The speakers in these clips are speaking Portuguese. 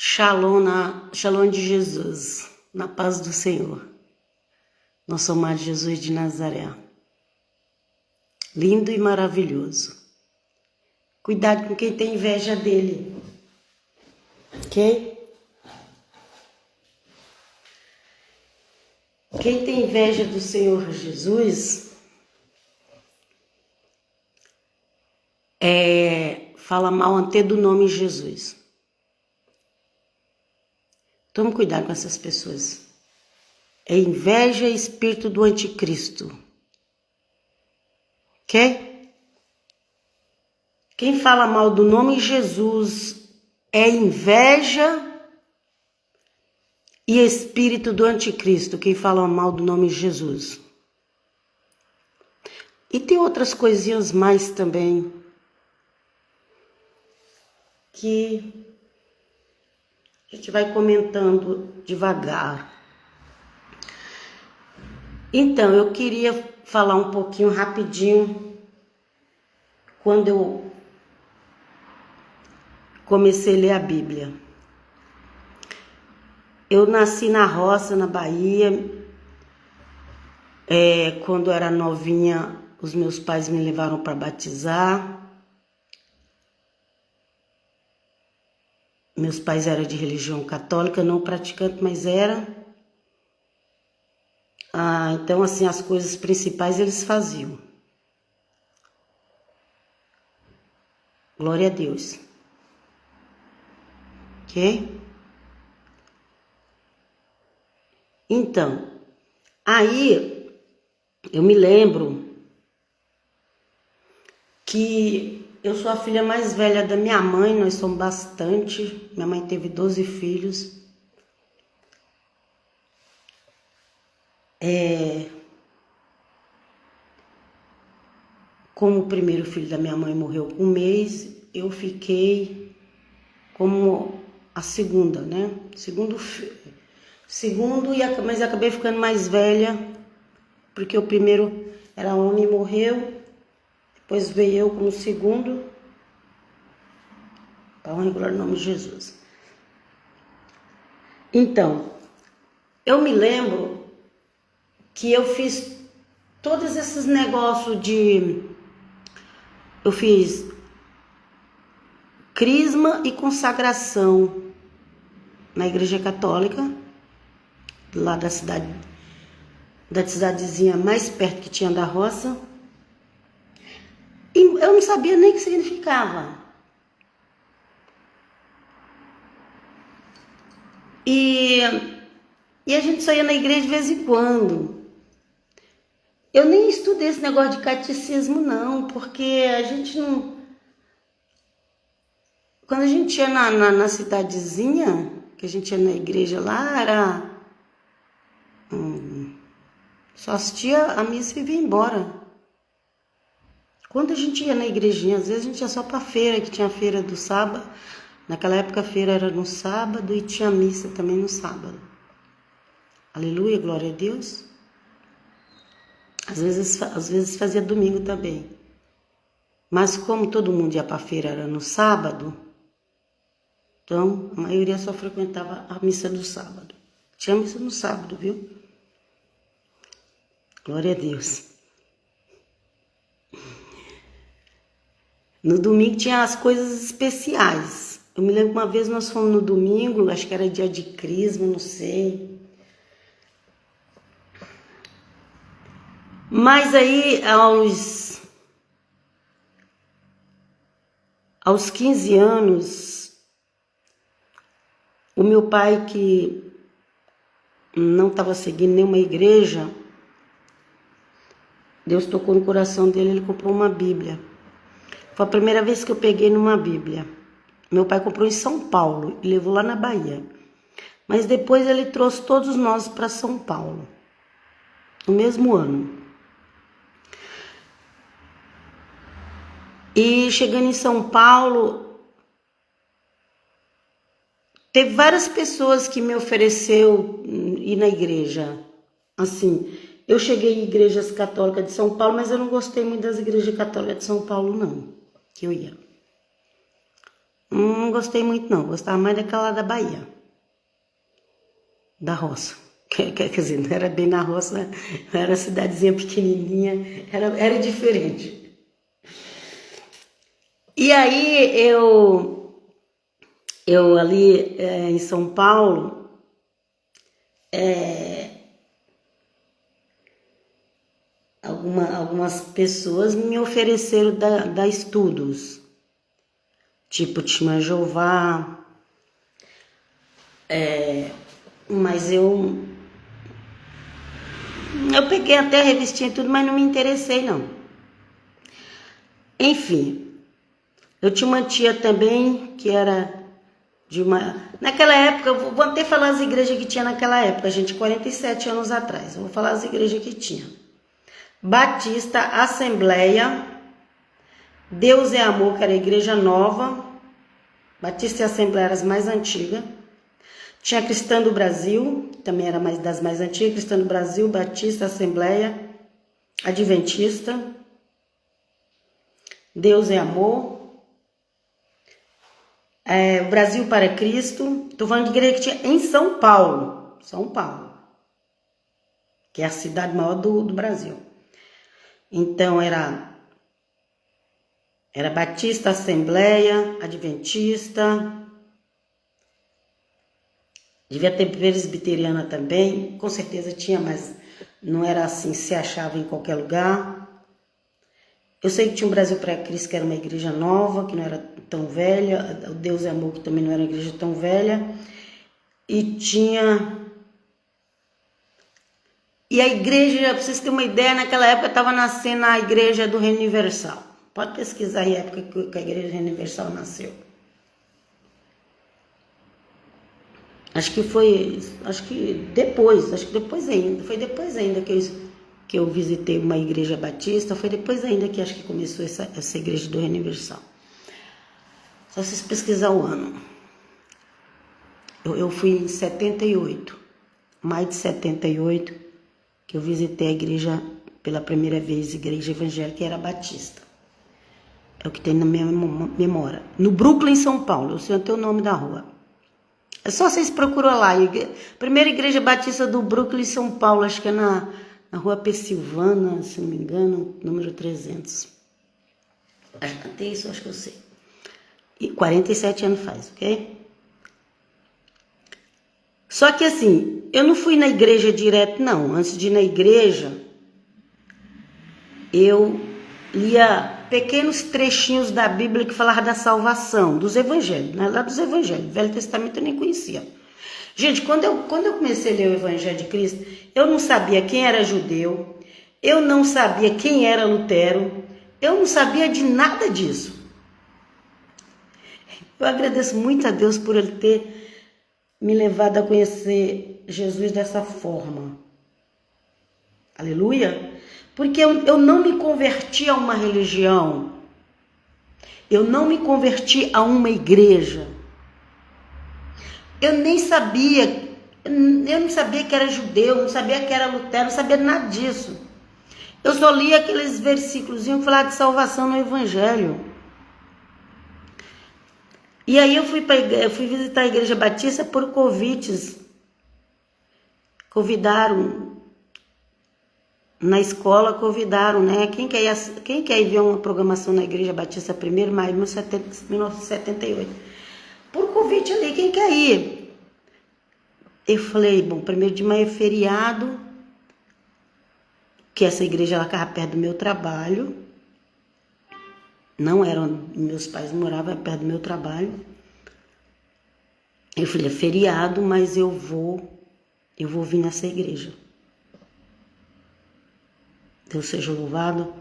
Shalom de Jesus, na paz do Senhor, nosso amado Jesus de Nazaré, lindo e maravilhoso. Cuidado com quem tem inveja dele, ok? Quem tem inveja do Senhor Jesus fala mal até do nome Jesus. Tome cuidado com essas pessoas. É inveja e espírito do anticristo. Ok? Quem fala mal do nome Jesus é inveja e espírito do anticristo. Quem fala mal do nome Jesus. E tem outras coisinhas mais também que a gente vai comentando devagar. Então, eu queria falar um pouquinho rapidinho quando eu comecei a ler a Bíblia. Eu nasci na roça, na Bahia. Quando eu era novinha, os meus pais me levaram para batizar. Meus pais eram de religião católica, não praticante, mas era. Então, assim, as coisas principais eles faziam. Glória a Deus. Ok? Então, aí eu me lembro que eu sou a filha mais velha da minha mãe, nós somos bastante. Minha mãe teve 12 filhos. Como o primeiro filho da minha mãe morreu com 1 mês, eu fiquei como a segunda, né? Mas acabei ficando mais velha, porque o primeiro era homem e morreu, depois veio eu como segundo, para honra e glória no nome de Jesus. Então, eu me lembro que eu fiz todos esses negócios eu fiz crisma e consagração na igreja católica, lá da cidadezinha mais perto que tinha da roça. E eu não sabia nem o que significava. E a gente só ia na igreja de vez em quando. Eu nem estudei esse negócio de catecismo, não, porque a gente não... Quando a gente ia na cidadezinha, que a gente ia na igreja lá, era... só assistia a missa e vinha embora. Quando a gente ia na igrejinha, às vezes a gente ia só pra feira, que tinha a feira do sábado. Naquela época a feira era no sábado e tinha missa também no sábado. Aleluia, glória a Deus. Às vezes fazia domingo também. Mas como todo mundo ia pra feira era no sábado, então a maioria só frequentava a missa do sábado. Tinha missa no sábado, viu? Glória a Deus. No domingo tinha as coisas especiais. Eu me lembro que uma vez nós fomos no domingo, acho que era dia de crisma, não sei. Mas aí, aos 15 anos, o meu pai, que não estava seguindo nenhuma igreja, Deus tocou no coração dele, ele comprou uma Bíblia. Foi a primeira vez que eu peguei numa Bíblia. Meu pai comprou em São Paulo e levou lá na Bahia. Mas depois ele trouxe todos nós para São Paulo, no mesmo ano. E chegando em São Paulo, teve várias pessoas que me ofereceu ir na igreja. Assim, eu cheguei em igrejas católicas de São Paulo, mas eu não gostei muito das igrejas católicas de São Paulo, não, que eu ia. Não gostei muito não, gostava mais daquela lá da Bahia, da roça. Quer dizer, não era bem na roça, era cidadezinha pequenininha, era diferente. E aí eu ali em São Paulo, algumas pessoas me ofereceram dar estudos, tipo Testemunha de Jeová, mas eu peguei até a revistinha e tudo, mas não me interessei não. Enfim, eu tinha uma tia também que era de uma... Naquela época, vou até falar as igrejas que tinha naquela época, gente, 47 anos atrás. Vou falar as igrejas que tinha. Batista, Assembleia, Deus é Amor, que era a igreja nova. Batista e Assembleia era as mais antigas. Tinha Cristã do Brasil, também era das mais antigas. Cristã do Brasil, Batista, Assembleia, Adventista. Deus é Amor. O Brasil para Cristo. Estou falando de igreja que tinha em São Paulo. São Paulo. Que é a cidade maior do Brasil. Então, era Batista, Assembleia, Adventista. Devia ter presbiteriana também. Com certeza tinha, mas não era assim, se achava em qualquer lugar. Eu sei que tinha o Brasil para Cristo, que era uma igreja nova, que não era tão velha. O Deus é Amor, que também não era uma igreja tão velha. E tinha... E a igreja, para vocês terem uma ideia, naquela época estava nascendo a igreja do Reino Universal. Pode pesquisar aí a época que a igreja do Reino Universal nasceu. Acho que depois ainda. Foi depois ainda que eu visitei uma igreja batista, foi depois ainda que acho que começou essa igreja do Reino Universal. Só vocês pesquisar o ano. Eu fui em 78, maio de 78, que eu visitei a igreja pela primeira vez, igreja evangélica, que era batista. É o que tem na minha memória. No Brooklyn, São Paulo, eu sei até o nome da rua. É só vocês procuram lá. Primeira igreja batista do Brooklyn, São Paulo, acho que é na rua Pensilvânia, se não me engano, número 300. Até isso acho que eu sei. E 47 anos faz, ok? Só que assim, eu não fui na igreja direto, não. Antes de ir na igreja, eu lia pequenos trechinhos da Bíblia que falavam da salvação, dos evangelhos, né? Lá dos evangelhos. Velho Testamento eu nem conhecia. Gente, quando eu comecei a ler o Evangelho de Cristo, eu não sabia quem era judeu, eu não sabia quem era Lutero, eu não sabia de nada disso. Eu agradeço muito a Deus por Ele ter me levado a conhecer Jesus dessa forma. Aleluia! Porque eu não me converti a uma religião, eu não me converti a uma igreja. Eu nem sabia, eu não sabia que era judeu, não sabia que era Lutero, não sabia nada disso. Eu só li aqueles versículos que falavam de salvação no Evangelho. E aí eu fui visitar a igreja batista por convites. Convidaram, na escola convidaram, né? Quem quer ir ver uma programação na igreja batista 1º de maio de 1978? Por convite ali, quem quer ir? Eu falei, bom, 1º de maio é feriado, que essa igreja ela ficava perto do meu trabalho. Não eram, meus pais moravam perto do meu trabalho. Eu falei, é feriado, mas eu vou vir nessa igreja. Deus seja louvado.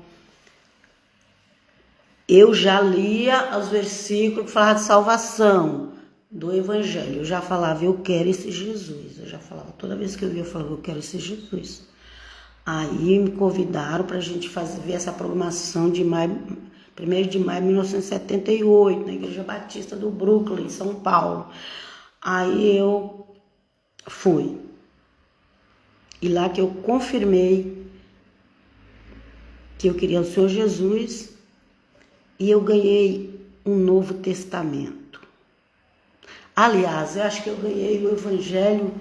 Eu já lia os versículos que falavam de salvação do Evangelho. Eu já falava, eu quero esse Jesus. Eu já falava, toda vez que eu via, eu falava, eu quero esse Jesus. Aí me convidaram para a gente ver essa programação de 1º de maio de 1978, na Igreja Batista do Brooklyn, São Paulo. Aí eu fui. E lá que eu confirmei que eu queria o Senhor Jesus e eu ganhei um Novo Testamento. Aliás, eu acho que eu ganhei o evangelho,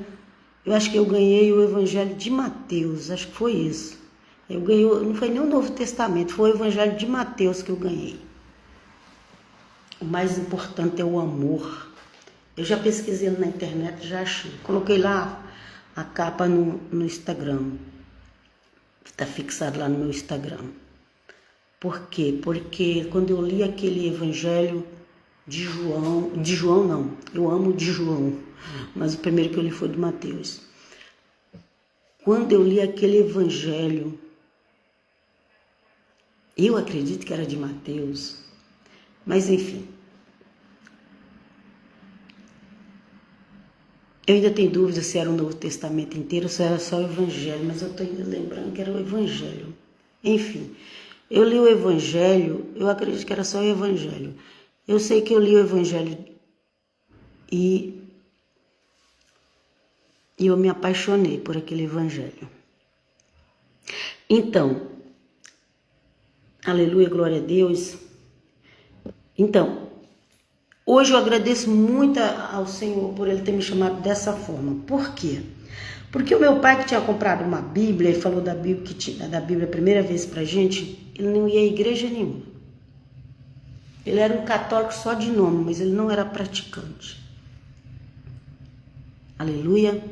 de Mateus, acho que foi isso. Eu ganhei, não foi nem o Novo Testamento, foi o evangelho de Mateus que eu ganhei. O mais importante é o amor. Eu já pesquisei na internet, já achei. Coloquei lá a capa no Instagram. Está fixado lá no meu Instagram. Por quê? Porque quando eu li aquele evangelho de João não, eu amo de João, mas o primeiro que eu li foi de Mateus. Quando eu li aquele evangelho, eu acredito que era de Mateus, mas enfim. Eu ainda tenho dúvida se era o Novo Testamento inteiro ou se era só o Evangelho, mas eu estou lembrando que era o Evangelho. Enfim, eu li o Evangelho, eu acredito que era só o Evangelho. Eu sei que eu li o Evangelho e eu me apaixonei por aquele Evangelho. Então, aleluia, glória a Deus. Então, hoje eu agradeço muito ao Senhor por Ele ter me chamado dessa forma. Por quê? Porque o meu pai, que tinha comprado uma Bíblia, ele falou da Bíblia, que tinha, da Bíblia a primeira vez pra gente, ele não ia a igreja nenhuma. Ele era um católico só de nome, mas ele não era praticante. Aleluia.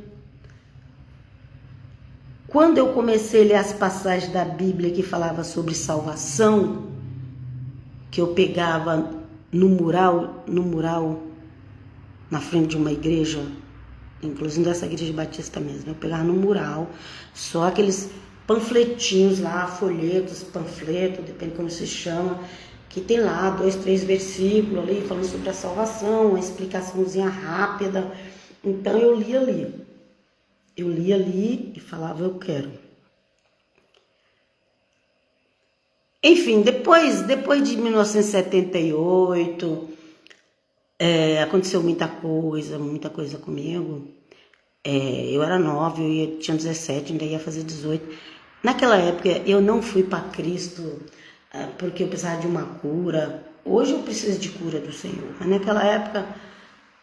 Quando eu comecei a ler as passagens da Bíblia que falava sobre salvação, que eu pegava no mural na frente de uma igreja, inclusive dessa igreja batista mesmo, eu pegava no mural, só aqueles panfletinhos lá, folhetos, panfleto, depende como se chama, que tem lá 2, 3 versículos ali, falando sobre a salvação, uma explicaçãozinha rápida. Então eu li ali. Eu li ali e falava, eu quero. Enfim, depois de 1978, aconteceu muita coisa comigo. Eu era nova, eu tinha 17, ainda ia fazer 18. Naquela época eu não fui para Cristo porque eu precisava de uma cura. Hoje eu preciso de cura do Senhor, mas naquela época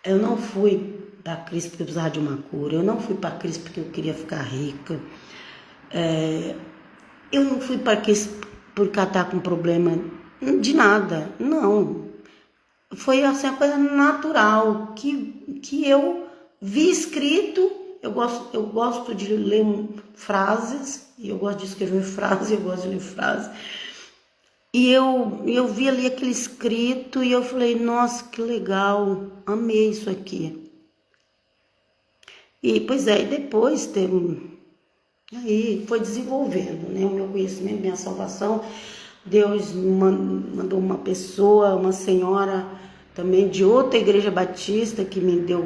eu não fui para Cristo porque eu precisava de uma cura. Eu não fui para Cristo porque eu queria ficar rica. Eu não fui para Cristo por estar com problema de nada, não. Foi assim, uma coisa natural que eu vi escrito. Eu gosto de ler frases, e eu gosto de escrever frases, eu gosto de ler frases. E eu vi ali aquele escrito e eu falei, nossa, que legal, amei isso aqui. E, pois é, e depois aí foi desenvolvendo, né, o meu conhecimento, minha salvação. Deus mandou uma pessoa, uma senhora também de outra igreja batista que me deu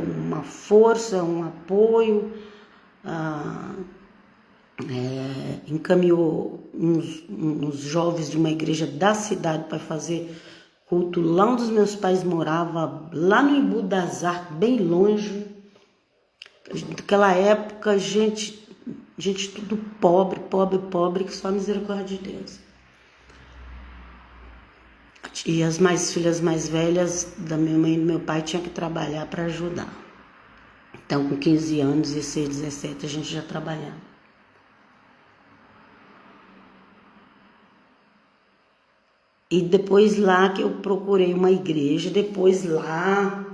uma força, um apoio, encaminhou uns jovens de uma igreja da cidade para fazer culto lá onde os meus pais moravam, lá no Embu das Artes, bem longe. Naquela época, gente tudo pobre, que só a misericórdia de Deus. E as filhas mais velhas da minha mãe e do meu pai tinham que trabalhar para ajudar. Então, com 15 anos, 16, 17, a gente já trabalhava. E depois lá que eu procurei uma igreja, depois lá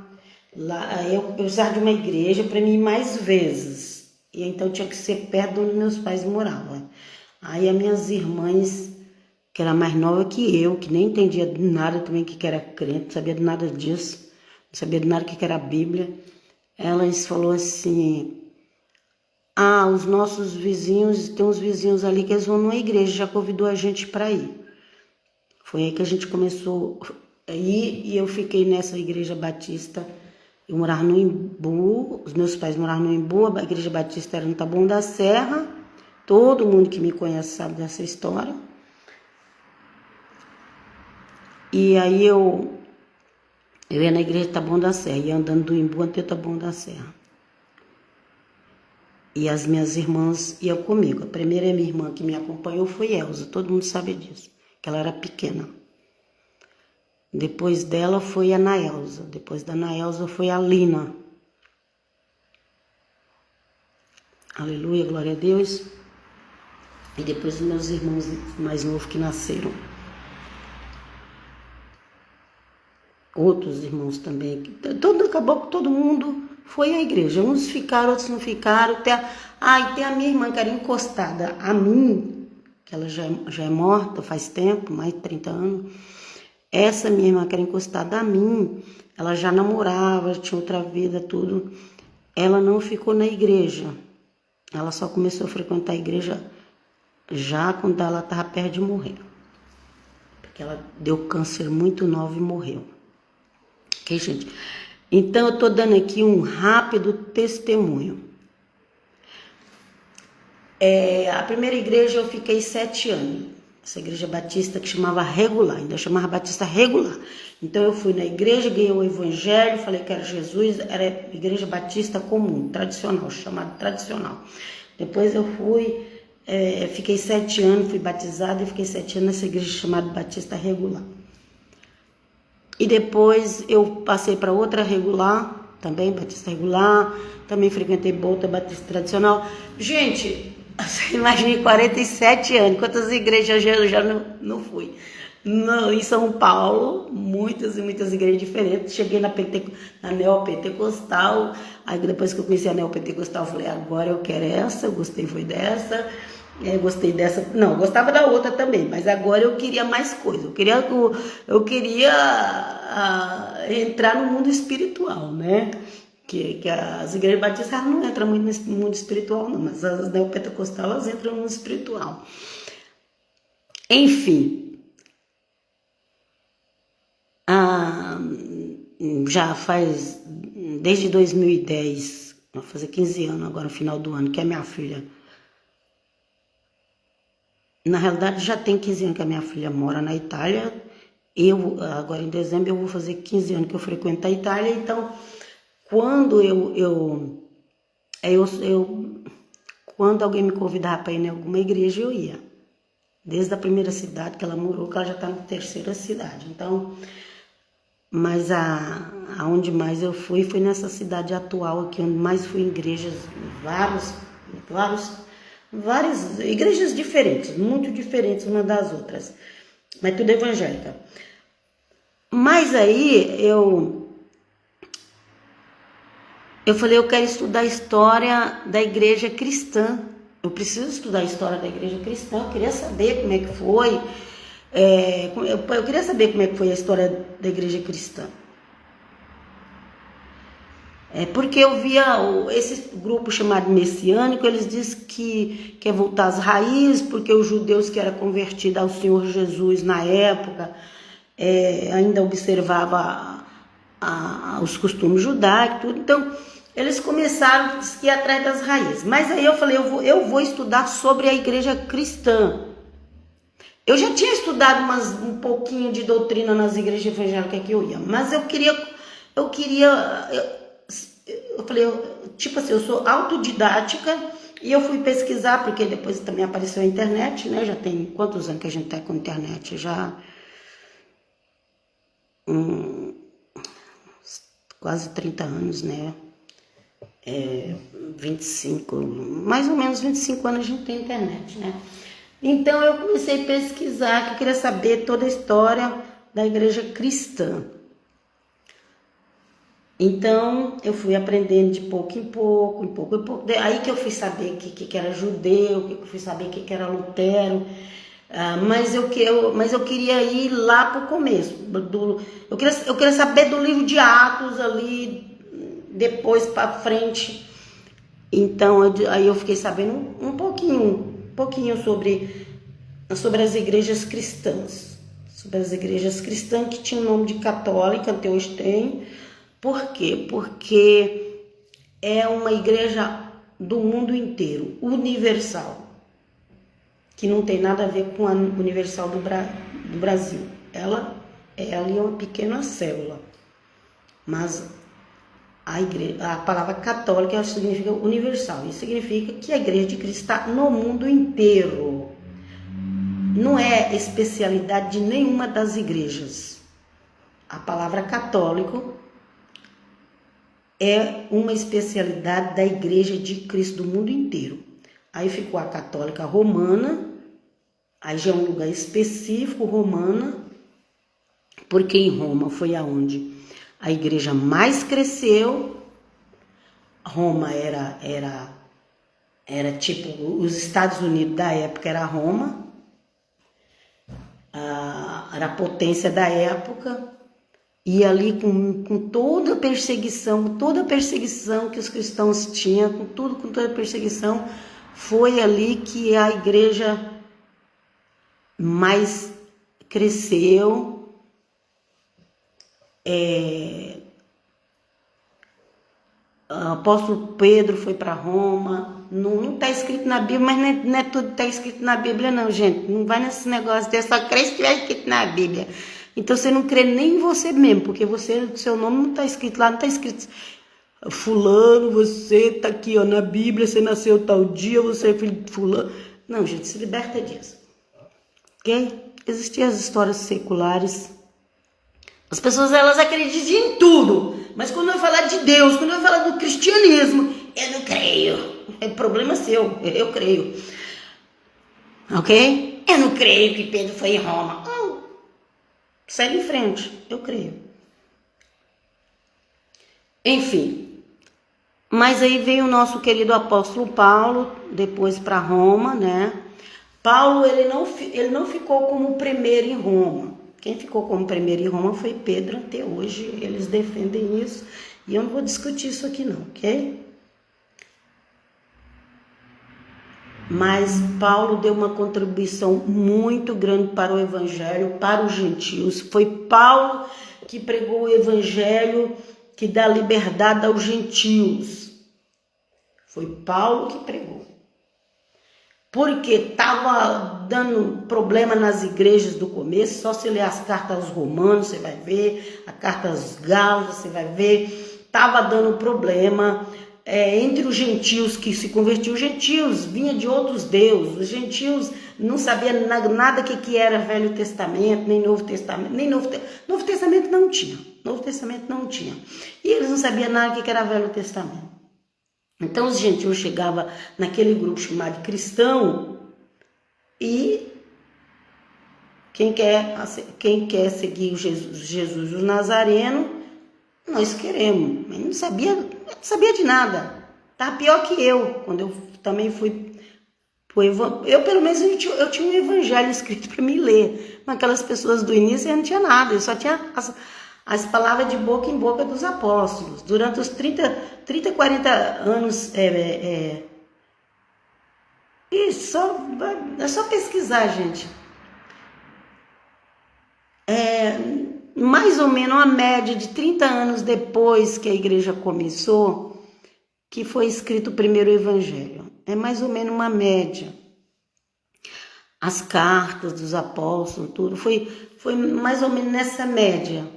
eu precisava de uma igreja para mim ir mais vezes. E então tinha que ser perto de onde meus pais moravam. Aí as minhas irmãs, que era mais nova que eu, que nem entendia de nada também que era crente, não sabia de nada disso, não sabia de nada que era Bíblia, elas falou assim, os nossos vizinhos, tem uns vizinhos ali que eles vão numa igreja, já convidou a gente para ir. Foi aí que a gente começou a ir e eu fiquei nessa igreja batista. Eu morava no Embu, os meus pais moravam no Embu, a igreja batista era no Taboão da Serra. Todo mundo que me conhece sabe dessa história. E aí eu ia na igreja de Taboão da Serra, ia andando do Embu até Taboão da Serra. E as minhas irmãs iam comigo. A primeira minha irmã que me acompanhou foi Elza, todo mundo sabe disso, que ela era pequena. Depois dela foi a Naelza. Depois da Naelza foi a Lina. Aleluia, glória a Deus. E depois os meus irmãos mais novos que nasceram. Outros irmãos também. Acabou que todo mundo foi à igreja. Uns ficaram, outros não ficaram. E tem a minha irmã que era encostada a mim, que ela já é morta faz tempo, mais de 30 anos. Essa minha irmã que era encostada a mim, ela já namorava, tinha outra vida, tudo. Ela não ficou na igreja. Ela só começou a frequentar a igreja já quando ela estava perto de morrer. Porque ela deu câncer muito nova e morreu. Ok, gente? Então, eu estou dando aqui um rápido testemunho. A primeira igreja eu fiquei 7 anos. Essa igreja batista que chamava Regular, ainda chamava Batista Regular. Então eu fui na igreja, ganhei o evangelho, falei que era Jesus, era igreja batista comum, tradicional, chamado tradicional. Depois eu fui, fiquei 7 anos, fui batizada e fiquei 7 anos nessa igreja chamada Batista Regular. E depois eu passei para outra regular, também Batista Regular, também frequentei outra Batista Tradicional. Gente, você imagina 47 anos, quantas igrejas eu já não fui. Em São Paulo, muitas e muitas igrejas diferentes. Cheguei na neopentecostal, aí depois que eu conheci a neopentecostal, eu falei, agora eu quero essa, eu gostei foi dessa. Gostei dessa, não, eu gostava da outra também, mas agora eu queria mais coisa, eu queria entrar no mundo espiritual, né? Que as igrejas batistas não entram muito nesse mundo espiritual, não, mas as neopentecostais elas entram no mundo espiritual. Enfim, já faz desde 2010, vai fazer 15 anos agora no final do ano, que a minha filha. Na realidade, já tem 15 anos que a minha filha mora na Itália. Agora em dezembro, eu vou fazer 15 anos que eu frequento a Itália. Então, quando quando alguém me convidava para ir em alguma igreja, eu ia. Desde a primeira cidade que ela morou, que ela já está na terceira cidade. Então, mas aonde mais eu fui foi nessa cidade atual aqui, onde mais fui em igrejas, várias igrejas diferentes, muito diferentes uma das outras, mas tudo evangélica. Mas aí eu falei, eu quero estudar a história da igreja cristã. Eu preciso estudar a história da igreja cristã. Eu queria saber como é que foi. Eu queria saber como é que foi a história da igreja cristã. Porque eu via esse grupo chamado messiânico, eles dizem que quer voltar às raízes, porque os judeus que eram convertidos ao Senhor Jesus na época ainda observava os costumes judaicos, tudo. Então, eles começaram a ir atrás das raízes. Mas aí eu falei, eu vou estudar sobre a igreja cristã. Eu já tinha estudado um pouquinho de doutrina nas igrejas evangélicas que eu ia, mas eu falei, tipo assim, eu sou autodidática e eu fui pesquisar, porque depois também apareceu a internet, né? Já tem quantos anos que a gente tá com internet? Já quase 30 anos, né? 25, mais ou menos 25 anos a gente tem internet, né? Então eu comecei a pesquisar, que eu queria saber toda a história da igreja cristã. Então, eu fui aprendendo de pouco em pouco. Aí que eu fui saber o que era judeu, que eu fui saber o que era Lutero. Mas eu queria ir lá para o começo. Eu queria saber do livro de Atos ali, depois para frente. Então, aí eu fiquei sabendo um pouquinho sobre as igrejas cristãs. Sobre as igrejas cristãs que tinham o nome de católica, até hoje tem. Por quê? Porque é uma igreja do mundo inteiro, universal, que não tem nada a ver com a universal do Brasil. Ela é ali uma pequena célula, mas a palavra católica significa universal. Isso significa que a igreja de Cristo está no mundo inteiro. Não é especialidade de nenhuma das igrejas. A palavra católico é uma especialidade da Igreja de Cristo do mundo inteiro. Aí ficou a católica romana, aí já é um lugar específico, romana, porque em Roma foi aonde a igreja mais cresceu. Roma era tipo os Estados Unidos da época, era Roma, era a potência da época, e ali com toda a perseguição que os cristãos tinham, com toda a perseguição, foi ali que a igreja mais cresceu. O apóstolo Pedro foi para Roma. Não está escrito na Bíblia, mas não é tudo que está escrito na Bíblia, não, gente. Não vai nesse negócio de só crer se estiver escrito na Bíblia. Então você não crê nem em você mesmo, porque seu nome não está escrito lá, não está escrito fulano, você está aqui ó, na Bíblia, você nasceu tal dia, você é filho de fulano. Não, gente, se liberta disso. Ok? Existiam as histórias seculares. As pessoas, elas acreditam em tudo, mas quando eu falar de Deus, quando eu falar do cristianismo, eu não creio. É problema seu, eu creio. Ok? Eu não creio que Pedro foi em Roma. Segue em frente, eu creio. Enfim, mas aí veio o nosso querido apóstolo Paulo, depois para Roma, né? Paulo, ele não ficou como primeiro em Roma. Quem ficou como primeiro em Roma foi Pedro, até hoje eles defendem isso. E eu não vou discutir isso aqui não, ok? Mas Paulo deu uma contribuição muito grande para o evangelho, para os gentios. Foi Paulo que pregou o evangelho que dá liberdade aos gentios. Foi Paulo que pregou. Porque estava dando problema nas igrejas do começo. Só se ler as cartas aos romanos, você vai ver, a carta aos gálatas, você vai ver, estava dando problema entre os gentios que se convertiam. Os gentios vinham de outros deuses, os gentios não sabiam nada que era Velho Testamento, nem Novo Testamento, Novo Testamento não tinha, Novo Testamento não tinha, e eles não sabiam nada que era Velho Testamento. Então os gentios chegavam naquele grupo chamado cristão e quem quer seguir o Jesus o Nazareno, nós queremos. Mas não sabia de nada. Tá pior que eu, quando eu também fui eu pelo menos eu tinha um evangelho escrito para me ler. Mas aquelas pessoas do início eu não tinha nada, eu só tinha as palavras de boca em boca dos apóstolos. Durante os 30, 40 anos, é só pesquisar, gente. Mais ou menos uma média de 30 anos depois que a igreja começou, que foi escrito o primeiro evangelho. É mais ou menos uma média. As cartas dos apóstolos, tudo, foi mais ou menos nessa média.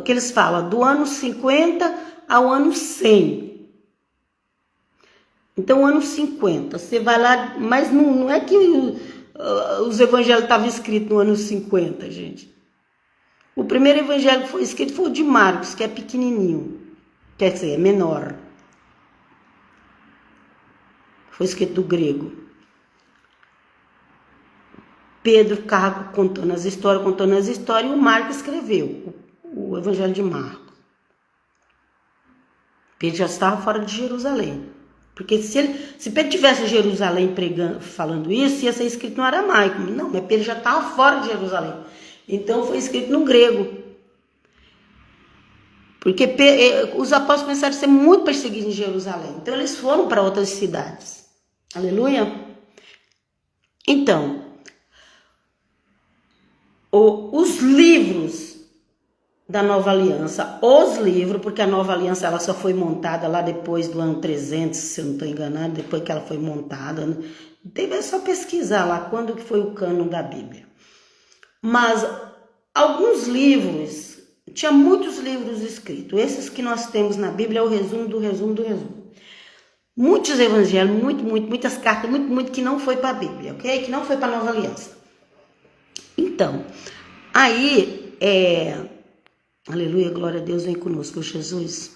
Que eles falam, do ano 50 ao ano 100. Então, ano 50, você vai lá, mas não é que os evangelhos estavam escritos no ano 50, gente. O primeiro evangelho que foi escrito foi o de Marcos, que é pequenininho, quer dizer, é menor. Foi escrito do grego. Pedro ficava contando as histórias, e o Marcos escreveu o evangelho de Marcos. Pedro já estava fora de Jerusalém. Porque se Pedro estivesse em Jerusalém falando isso, ia ser escrito no aramaico. Não, mas Pedro já estava fora de Jerusalém. Então foi escrito no grego. Porque os apóstolos começaram a ser muito perseguidos em Jerusalém. Então eles foram para outras cidades. Aleluia? Então, os livros da Nova Aliança, porque a Nova Aliança ela só foi montada lá depois do ano 300, se eu não estou enganado, depois que ela foi montada, né? É só pesquisar lá quando que foi o cânon da Bíblia. Mas alguns livros, tinha muitos livros escritos, esses que nós temos na Bíblia é o resumo do resumo do resumo. Muitos evangelhos, muitas cartas, muito que não foi para a Bíblia, ok? Que não foi para a Nova Aliança. Então, aí Aleluia, glória a Deus, vem conosco, Jesus.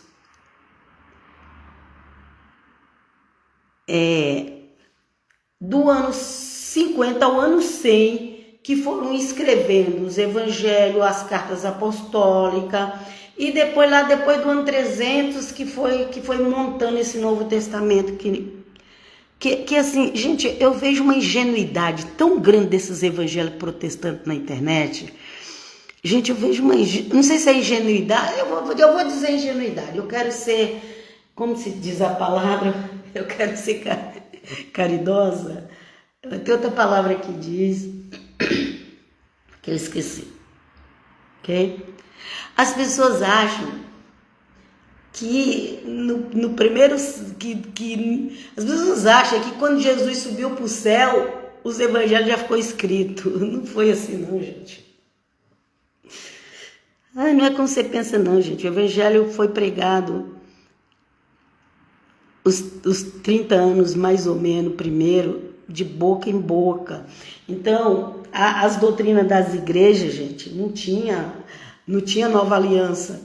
Do ano 50 ao ano 100, que foram escrevendo os evangelhos, as cartas apostólicas, e depois do ano 300 que foi montando esse Novo Testamento, que assim, gente, eu vejo uma ingenuidade tão grande desses evangélicos protestantes na internet. Gente, eu vejo não sei se é ingenuidade, eu vou dizer ingenuidade, eu quero ser, como se diz a palavra, eu quero ser caridosa. Tem outra palavra que diz, que eu esqueci, ok? As pessoas acham que no primeiro, as pessoas acham que quando Jesus subiu para o céu, os evangelhos já ficou escrito. Não foi assim não, gente. Não é como você pensa não, gente. O evangelho foi pregado os 30 anos, mais ou menos, primeiro, de boca em boca. Então, as doutrinas das igrejas, gente, não tinha nova aliança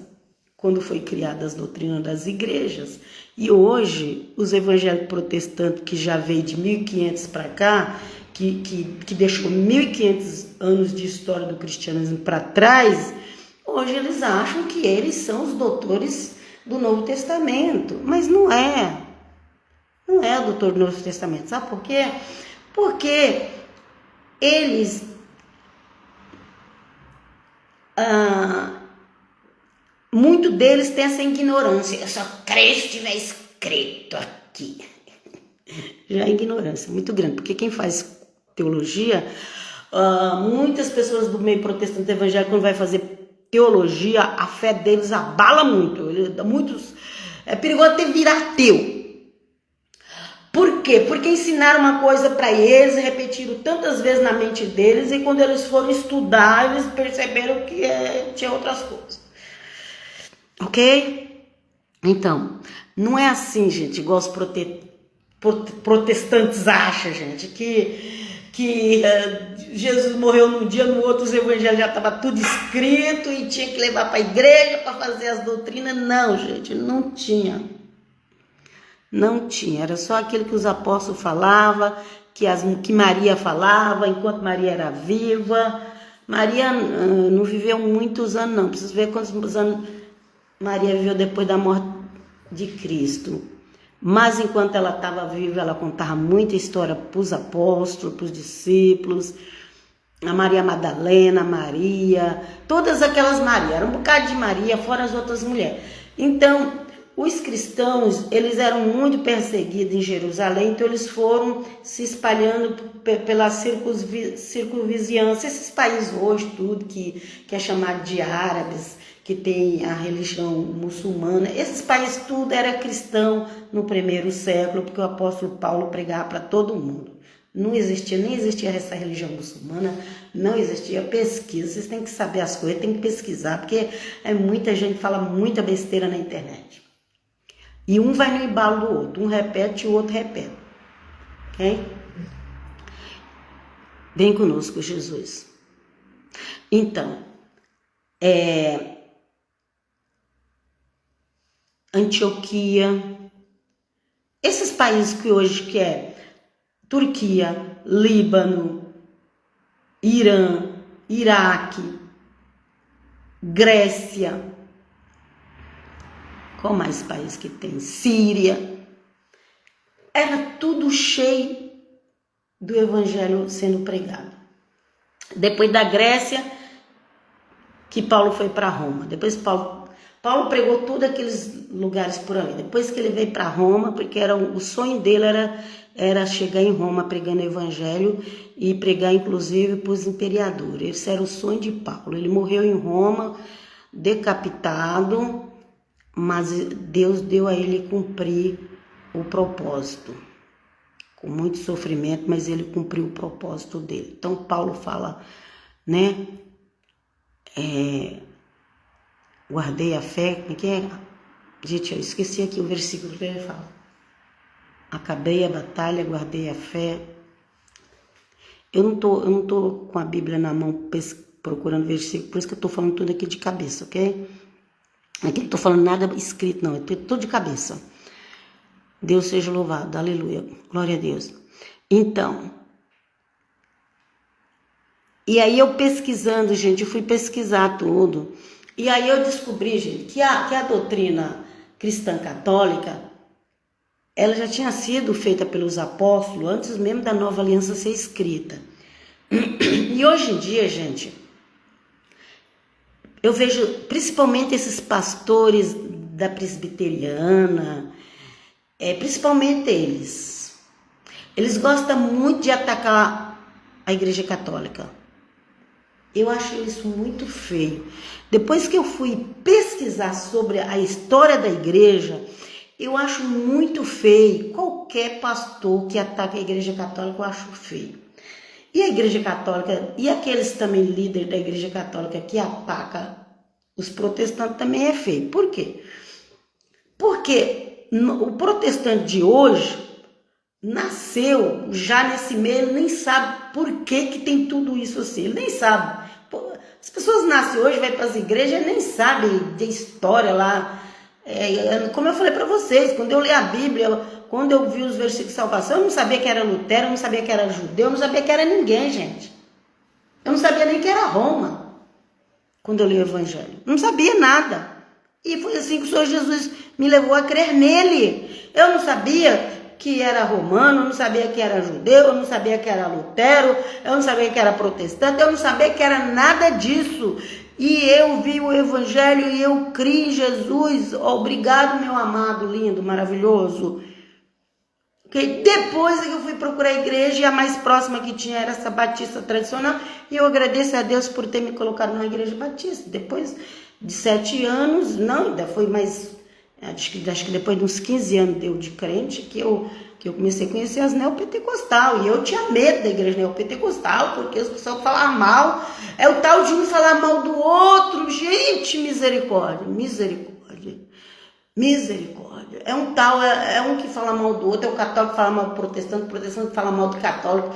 quando foi criada as doutrinas das igrejas. E hoje, os evangélicos protestantes, que já veio de 1500 para cá, que deixou 1500 anos de história do cristianismo para trás, hoje eles acham que eles são os doutores do Novo Testamento. Mas não é. Não é o doutor do Novo Testamento. Sabe por quê? Porque eles... muito deles tem essa ignorância. Eu só creio se tiver escrito aqui. Já é ignorância muito grande. Porque quem faz teologia... muitas pessoas do meio protestante evangélico, quando vai fazer teologia, a fé deles abala muito. É perigoso até virar ateu. Por quê? Porque ensinaram uma coisa para eles, repetiram tantas vezes na mente deles, e quando eles foram estudar, eles perceberam que tinha outras coisas. Ok? Então, não é assim, gente, igual os protestantes acham, gente, que Jesus morreu num dia, no outro os evangelhos já estava tudo escrito e tinha que levar para a igreja para fazer as doutrinas. Não, gente, não tinha. Não tinha, era só aquilo que os apóstolos falavam, que Maria falava, enquanto Maria era viva. Maria não viveu muitos anos, não. Preciso ver quantos anos Maria viveu depois da morte de Cristo. Mas enquanto ela estava viva, ela contava muita história para os apóstolos, para os discípulos. A Maria Madalena, Maria, todas aquelas Marias. Era um bocado de Maria, fora as outras mulheres. Então... os cristãos, eles eram muito perseguidos em Jerusalém, então eles foram se espalhando pela circunvizinhança. Esses países hoje, tudo que é chamado de árabes, que tem a religião muçulmana, esses países tudo era cristão no primeiro século, porque o apóstolo Paulo pregava para todo mundo. Nem existia essa religião muçulmana, não existia pesquisa. Vocês têm que saber as coisas, têm que pesquisar, porque muita gente fala muita besteira na internet. E um vai no embalo do outro, um repete e o outro repete. Ok? Vem conosco, Jesus. Então, Antioquia, esses países que hoje que é Turquia, Líbano, Irã, Iraque, Grécia, qual mais país que tem? Síria. Era tudo cheio do evangelho sendo pregado. Depois da Grécia, que Paulo foi para Roma. Depois Paulo pregou todos aqueles lugares por ali. Depois que ele veio para Roma, porque o sonho dele era chegar em Roma pregando o evangelho e pregar inclusive para os imperadores. Esse era o sonho de Paulo. Ele morreu em Roma, decapitado, mas Deus deu a ele cumprir o propósito. Com muito sofrimento, mas ele cumpriu o propósito dele. Então Paulo fala, né? Guardei a fé, como é que é? Gente, eu esqueci aqui o versículo que ele fala. Acabei a batalha, guardei a fé. Eu não tô com a Bíblia na mão procurando versículo, por isso que eu tô falando tudo aqui de cabeça, ok? Aqui não tô falando nada escrito, não, é tudo de cabeça. Deus seja louvado, aleluia, glória a Deus. Então, e aí eu pesquisando, gente, eu fui pesquisar tudo, e aí eu descobri, gente, que a doutrina cristã católica, ela já tinha sido feita pelos apóstolos antes mesmo da nova aliança ser escrita. E hoje em dia, gente, eu vejo principalmente esses pastores da presbiteriana, principalmente eles gostam muito de atacar a Igreja Católica. Eu acho isso muito feio. Depois que eu fui pesquisar sobre a história da igreja, eu acho muito feio. Qualquer pastor que ataca a Igreja Católica, eu acho feio. E a Igreja Católica, e aqueles também líderes da Igreja Católica que atacam os protestantes também é feio. Por quê? Porque o protestante de hoje nasceu já nesse meio, ele nem sabe por que tem tudo isso assim, ele nem sabe. As pessoas nascem hoje, vai para as igrejas, nem sabem de história lá. Como eu falei para vocês, quando eu li a Bíblia, quando eu vi os versículos de salvação, eu não sabia que era Lutero, eu não sabia que era judeu, eu não sabia que era ninguém, gente. Eu não sabia nem que era Roma, quando eu li o Evangelho. Não sabia nada. E foi assim que o Senhor Jesus me levou a crer nele. Eu não sabia que era romano, eu não sabia que era judeu, eu não sabia que era Lutero, eu não sabia que era protestante, eu não sabia que era nada disso. E eu vi o Evangelho e eu criei em Jesus. Obrigado, meu amado, lindo, maravilhoso. Okay? Depois é que eu fui procurar a igreja e a mais próxima que tinha era essa batista tradicional. E eu agradeço a Deus por ter me colocado numa igreja batista. Depois de 7 anos, não, ainda foi mais... Acho que depois de uns 15 anos deu de crente que eu comecei a conhecer as neopentecostal. E eu tinha medo da igreja neopentecostal, porque as pessoas falavam mal. É o tal de um falar mal do outro. Gente, misericórdia, misericórdia, misericórdia. É um tal, é um que fala mal do outro, é o católico que fala mal do protestante, o protestante que fala mal do católico.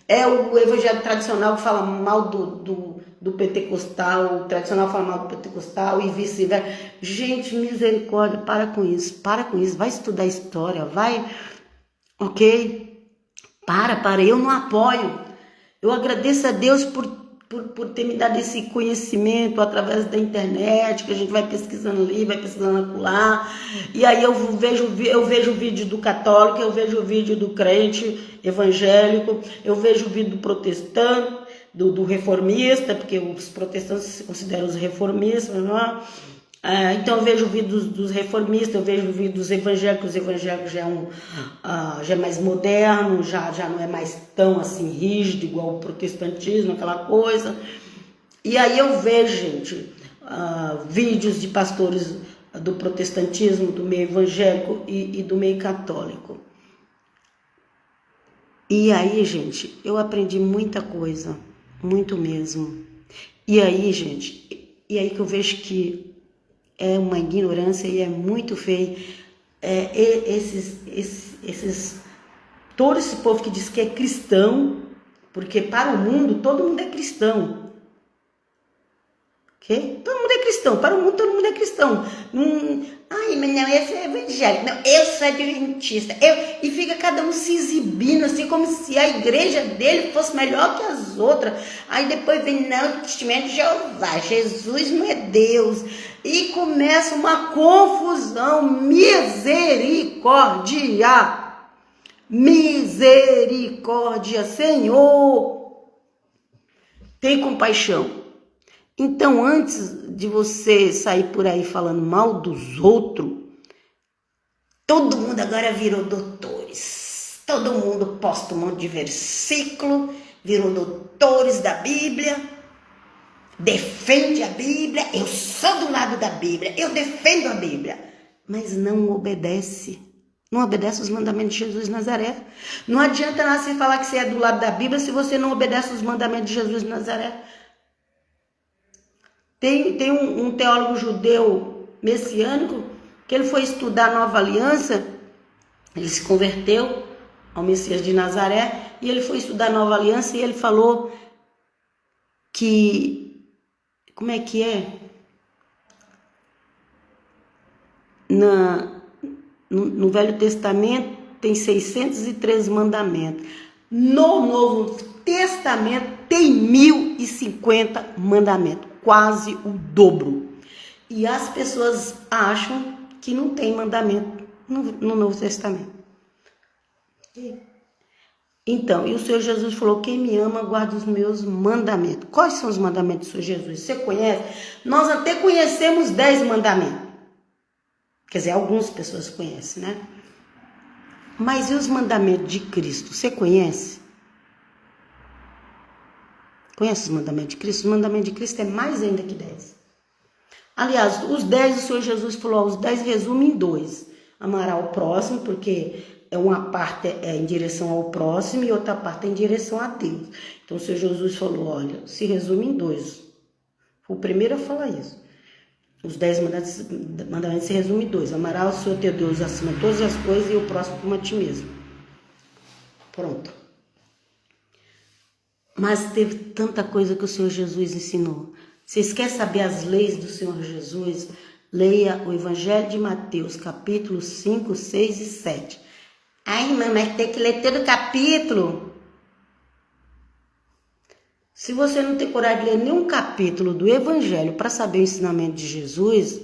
É o evangelho tradicional que fala mal do pentecostal, o tradicional fala mal do pentecostal e vice-versa. Gente, misericórdia, para com isso, vai estudar história, vai, ok? Para, eu não apoio. Eu agradeço a Deus por ter me dado esse conhecimento através da internet, que a gente vai pesquisando ali, vai pesquisando acolá, e aí eu vejo o vídeo do católico, eu vejo o vídeo do crente evangélico, eu vejo o vídeo do protestante, do reformista, porque os protestantes se consideram os reformistas, não é? Então eu vejo o vídeo dos reformistas, eu vejo o vídeo dos evangélicos. Os evangélicos já é mais moderno, já não é mais tão assim rígido igual o protestantismo, aquela coisa. E aí eu vejo, gente, vídeos de pastores do protestantismo, do meio evangélico e do meio católico. E aí, gente, eu aprendi muita coisa, muito mesmo. E aí, gente, que eu vejo que é uma ignorância e é muito feio. Todo esse povo que diz que é cristão, porque para o mundo todo mundo é cristão. Ok? Todo mundo é cristão, para o mundo todo mundo é cristão. Ai, mas não, esse é evangélico. Não, eu sou adventista. E fica cada um se exibindo, assim, como se a igreja dele fosse melhor que as outras. Aí depois vem, não, testemunho de Jeová, Jesus não é Deus. E começa uma confusão. Misericórdia! Misericórdia, Senhor! Tem compaixão. Então, antes de você sair por aí falando mal dos outros, todo mundo agora virou doutores. Todo mundo posta um monte de versículo, virou doutores da Bíblia, defende a Bíblia. Eu sou do lado da Bíblia, eu defendo a Bíblia, mas não obedece. Não obedece os mandamentos de Jesus de Nazaré. Não adianta nada você falar que você é do lado da Bíblia se você não obedece os mandamentos de Jesus de Nazaré. Tem um teólogo judeu messiânico que ele foi estudar a Nova Aliança, ele se converteu ao Messias de Nazaré e ele foi estudar a Nova Aliança e ele falou que Como é que é? No Velho Testamento tem 613 mandamentos. No Novo Testamento tem 1050 mandamentos, quase o dobro. E as pessoas acham que não tem mandamento no Novo Testamento. Então, e o Senhor Jesus falou, quem me ama, guarda os meus mandamentos. Quais são os mandamentos do Senhor Jesus? Você conhece? Nós até conhecemos 10 mandamentos. Quer dizer, algumas pessoas conhecem, né? Mas e os mandamentos de Cristo? Você conhece? Conhece os mandamentos de Cristo? Os mandamentos de Cristo é mais ainda que 10. Aliás, os 10, o Senhor Jesus falou, os 10 resumem em 2. Amará o próximo, porque uma parte é em direção ao próximo e outra parte é em direção a Deus. Então o Senhor Jesus falou, olha, se resume em 2. Foi o primeiro a falar isso. Os 10 mandamentos se resumem em 2. Amará o Senhor teu Deus acima de todas as coisas e o próximo como a ti mesmo. Pronto. Mas teve tanta coisa que o Senhor Jesus ensinou. Vocês querem saber as leis do Senhor Jesus? Leia o Evangelho de Mateus, capítulo 5, 6 e 7. Ai, irmã, mas tem que ler todo o capítulo. Se você não tem coragem de ler nenhum capítulo do Evangelho para saber o ensinamento de Jesus,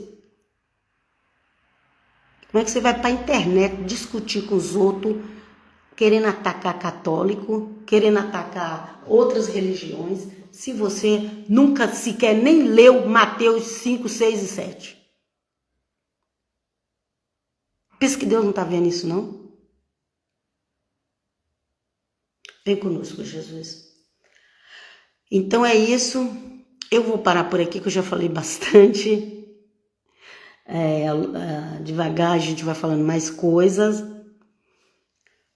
como é que você vai para a internet discutir com os outros, querendo atacar católico, querendo atacar outras religiões, se você nunca sequer nem leu Mateus 5, 6 e 7? Pensa que Deus não está vendo isso, não? Vem conosco, Jesus. Então é isso. Eu vou parar por aqui, que eu já falei bastante. Devagar a gente vai falando mais coisas.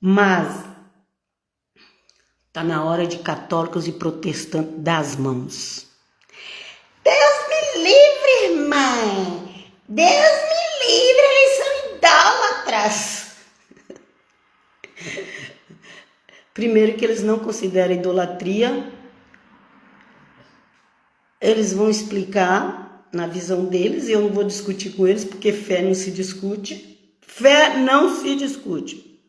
Mas tá na hora de católicos e protestantes dar as mãos. Deus me livre, irmã! Deus me livre, eles são idólatras! Primeiro que eles não consideram idolatria. Eles vão explicar na visão deles, e eu não vou discutir com eles, porque fé não se discute. Fé não se discute.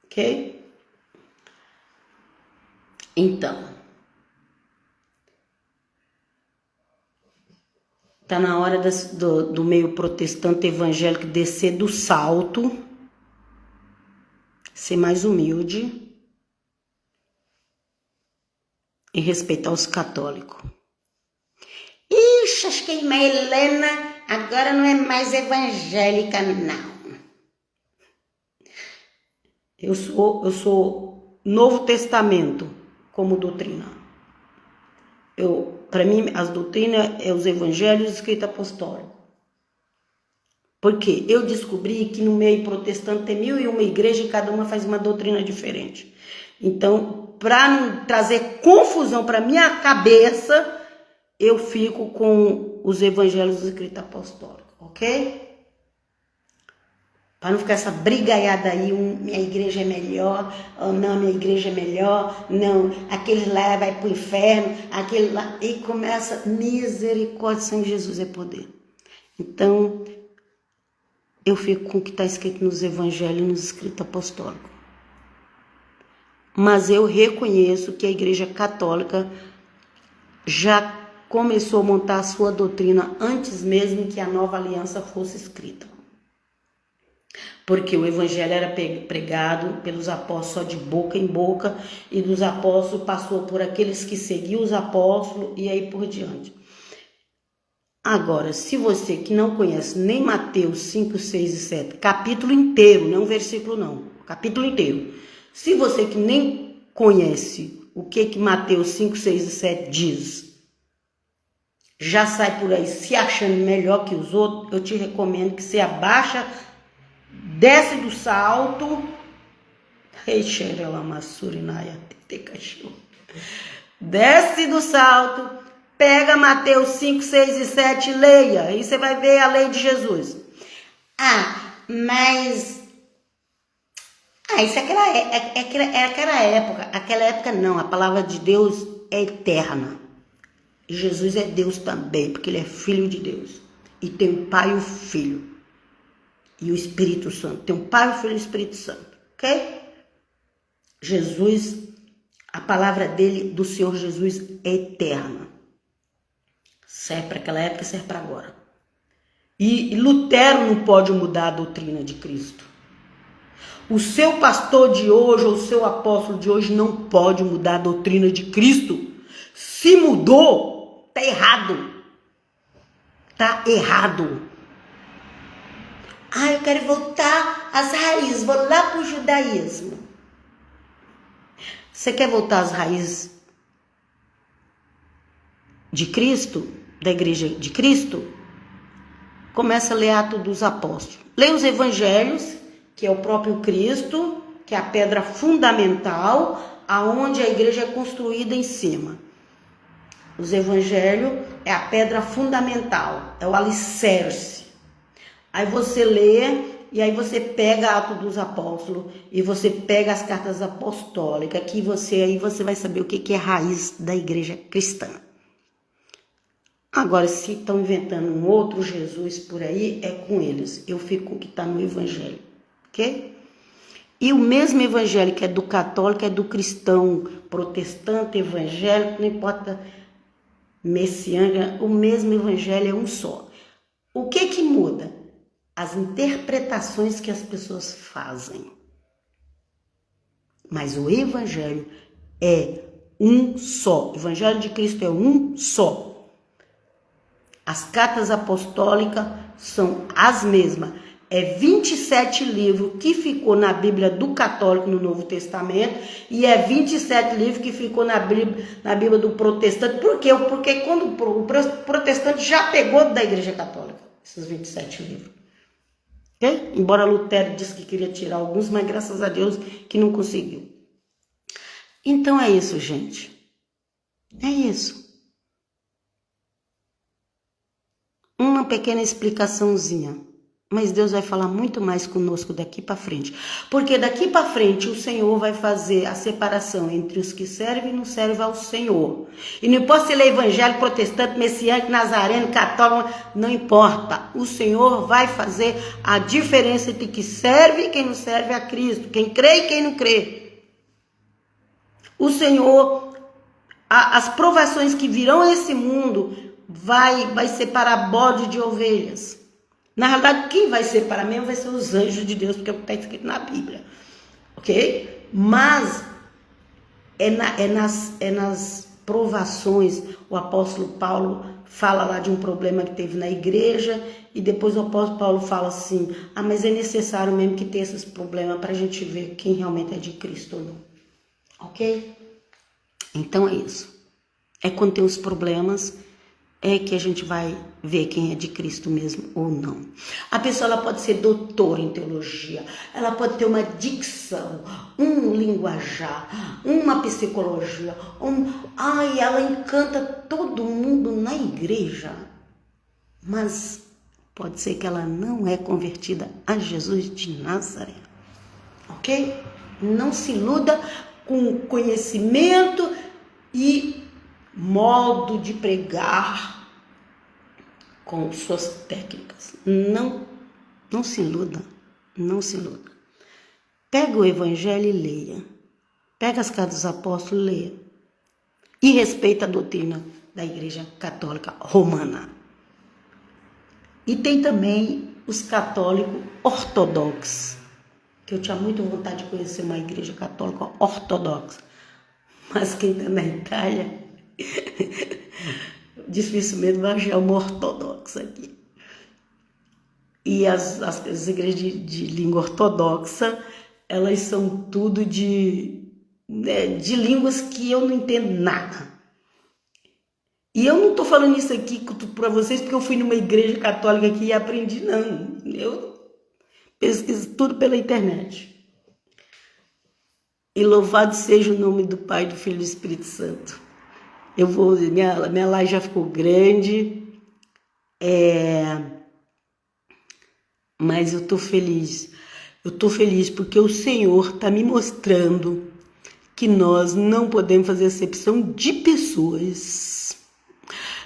Ok? Então, tá na hora do meio protestante evangélico descer do salto, ser mais humilde e respeitar os católicos. Ixi, acho que a irmã Helena agora não é mais evangélica, não. Eu sou Novo Testamento como doutrina. Para mim, as doutrinas é os evangelhos e escrita apostólica. Porque eu descobri que no meio protestante tem 1001 igrejas e cada uma faz uma doutrina diferente. Então, para não trazer confusão para minha cabeça, eu fico com os evangelhos escritos apostólicos, ok? Para não ficar essa brigaiada aí, minha igreja é melhor, ou não, minha igreja é melhor, não, aquele lá vai para o inferno, aquele lá, e começa, misericórdia, Senhor Jesus é poder. Então, eu fico com o que está escrito nos evangelhos, nos escritos apostólicos. Mas eu reconheço que a igreja católica já começou a montar a sua doutrina antes mesmo que a nova aliança fosse escrita. Porque o evangelho era pregado pelos apóstolos só de boca em boca, e dos apóstolos passou por aqueles que seguiam os apóstolos e aí por diante. Agora, se você que não conhece nem Mateus 5, 6 e 7, capítulo inteiro, não versículo não, capítulo inteiro. Se você que nem conhece o que Mateus 5, 6 e 7 diz, já sai por aí se achando melhor que os outros, eu te recomendo que você abaixa, desce do salto, desce do salto, pega Mateus 5, 6 e 7, leia, aí você vai ver a lei de Jesus. Isso é aquela época não, a palavra de Deus é eterna. E Jesus é Deus também, porque ele é filho de Deus. E tem o Pai e o Filho. E o Espírito Santo. Tem o Pai, o Filho e o Espírito Santo. Ok? Jesus, a palavra dele, do Senhor Jesus, é eterna. Serve para aquela época, serve para agora. E Lutero não pode mudar a doutrina de Cristo. O seu pastor de hoje, ou o seu apóstolo de hoje, não pode mudar a doutrina de Cristo. Se mudou, tá errado. Tá errado. Eu quero voltar às raízes, vou lá para o judaísmo. Você quer voltar às raízes de Cristo, da igreja de Cristo? Começa a ler Atos dos Apóstolos. Leia os evangelhos, que é o próprio Cristo, que é a pedra fundamental, aonde a igreja é construída em cima. Os evangelhos é a pedra fundamental, é o alicerce. Aí você lê, e aí você pega Atos dos Apóstolos, e você pega as cartas apostólicas, que aí você vai saber o que é a raiz da igreja cristã. Agora, se estão inventando um outro Jesus por aí, é com eles. Eu fico com o que está no evangelho, ok? E o mesmo evangelho que é do católico, é do cristão, protestante, evangélico, não importa, messiânico, o mesmo evangelho é um só. O que muda? As interpretações que as pessoas fazem. Mas o evangelho é um só. O evangelho de Cristo é um só. As cartas apostólicas são as mesmas. É 27 livros que ficou na Bíblia do católico no Novo Testamento e é 27 livros que ficou na Bíblia do protestante. Por quê? Porque quando o protestante já pegou da igreja católica, esses 27 livros. Okay? Embora Lutero disse que queria tirar alguns, mas graças a Deus que não conseguiu. Então é isso, gente. É isso. Uma pequena explicaçãozinha. Mas Deus vai falar muito mais conosco daqui para frente. Porque daqui para frente o Senhor vai fazer a separação entre os que servem e não servem ao Senhor. E não importa se ele é evangélico, protestante, messiânico, nazareno, católico, não importa. O Senhor vai fazer a diferença entre quem serve e quem não serve a Cristo. Quem crê e quem não crê. O Senhor, as provações que virão a esse mundo, vai separar bode de ovelhas. Na realidade, quem vai separar mesmo vai ser os anjos de Deus, porque é o que está escrito na Bíblia. Ok? Mas é nas provações. O apóstolo Paulo fala lá de um problema que teve na igreja, e depois o apóstolo Paulo fala assim, mas é necessário mesmo que tenha esses problemas para a gente ver quem realmente é de Cristo ou não. Ok? Então é isso. É quando tem os problemas, é que a gente vai ver quem é de Cristo mesmo ou não. A pessoa ela pode ser doutora em teologia, ela pode ter uma dicção, um linguajar, uma psicologia, ela encanta todo mundo na igreja, mas pode ser que ela não é convertida a Jesus de Nazaré, ok? Não se iluda com conhecimento e modo de pregar com suas técnicas. Não se iluda, não se iluda. Pega o evangelho e leia. Pega as cartas dos apóstolos e leia. E respeita a doutrina da igreja católica romana. E tem também os católicos ortodoxos, que eu tinha muito vontade de conhecer uma igreja católica ortodoxa. Mas quem está na Itália, dificilmente vai achar uma ortodoxa aqui. E as igrejas de língua ortodoxa, elas são tudo de línguas que eu não entendo nada. E eu não estou falando isso aqui para vocês porque eu fui numa igreja católica aqui e aprendi, não. Eu pesquiso tudo pela internet. E louvado seja o nome do Pai, do Filho e do Espírito Santo. Minha live já ficou grande, mas eu estou feliz. Eu estou feliz porque o Senhor está me mostrando que nós não podemos fazer acepção de pessoas.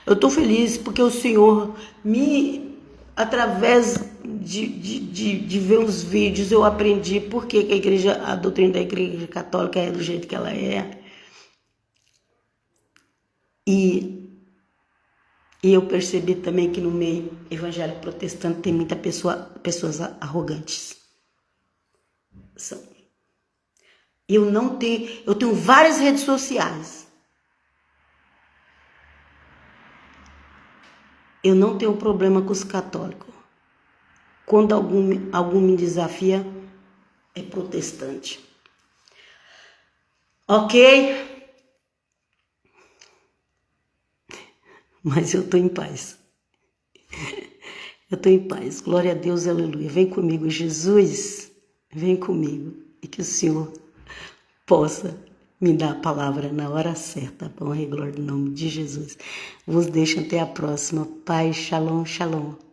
Eu estou feliz porque o Senhor através de ver os vídeos, eu aprendi por que a doutrina da Igreja Católica é do jeito que ela é. E eu percebi também que no meio evangélico protestante tem muita pessoas arrogantes. Eu tenho várias redes sociais. Eu não tenho problema com os católicos. Quando algum me desafia, é protestante. Ok? Mas eu estou em paz. Eu estou em paz. Glória a Deus, aleluia. Vem comigo, Jesus. Vem comigo. E que o Senhor possa me dar a palavra na hora certa. Bom, e glória no nome de Jesus. Vos deixo até a próxima. Pai, shalom, shalom.